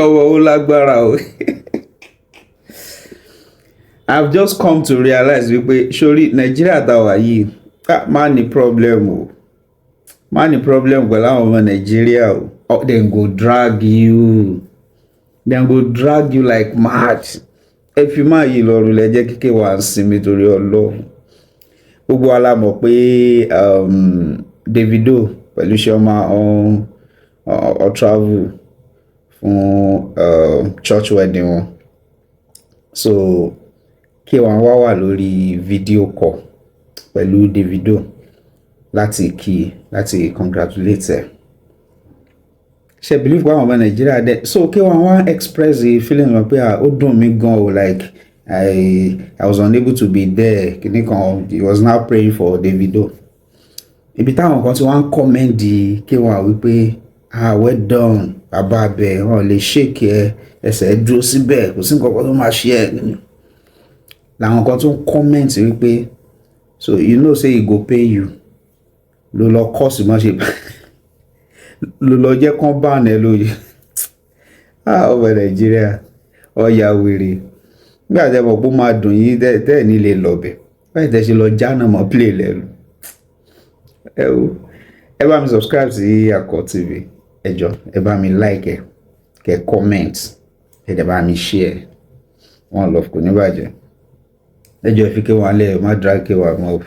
ọmọ ó lágbára o. I've just come to realize wípé sórí Nàìjíríà tá wà yìí má ní problem o, má ní problem pẹ̀lú àwọn ọmọ Nàìjíríà o. Then go drag you like mad. Ẹ fi máa yí lọ́rùn lẹ́jẹ́ kíkẹ́ wà ń sinmi torí Ọlọ́run. Gbogbo wa la mọ̀ pé Davido pẹ̀lú Chioma on travel fún church wedding wọn. So kí wọ́n wá wà lórí video call pẹ̀lú Davido láti congratulate ẹ̀. Ṣé believe pé àwọn ọmọ Nàìjíríà dẹ̀ so kí wọ́n wá express the feeling wọn pé ó dùn mí gan o, like I was unable to be there. Kìnìún kan he was now praying for Davido. Ibi táwọn kan tí wọ́n comment di kí wọ́n wípé well done bàbá abẹ wọn lè shake ẹ ẹsẹ̀ dúró síbẹ̀ kò sí nǹkan kan tó máa ṣe ẹ̀. Làwọn kan tún comment wípé so you know say he go pay you ló lọ kọ́ sí mọ́ ṣe ló lọ jẹ́ kán bá ọ̀nà ẹ lóye. Ọmọ Nàìjíríà ọ̀yà wèrè nígbà tí ẹ mọ̀ pé ó máa dùn yín tẹ́ ẹ̀ nílé lọ́bẹ̀ báyìí tẹ́ ṣe lọ jáná mọ́ play lẹ́nu. Ẹ bá mi subscribe sí Akọ TV ẹ jọ̀ọ́ ẹ bá mi like ẹ kẹ́ comment ẹ dẹ̀ bá mi share One Love kò ní bàjẹ́. Ẹ jọ̀ọ́ fi K1 lẹ̀ má drag K1 mọ́. Oh,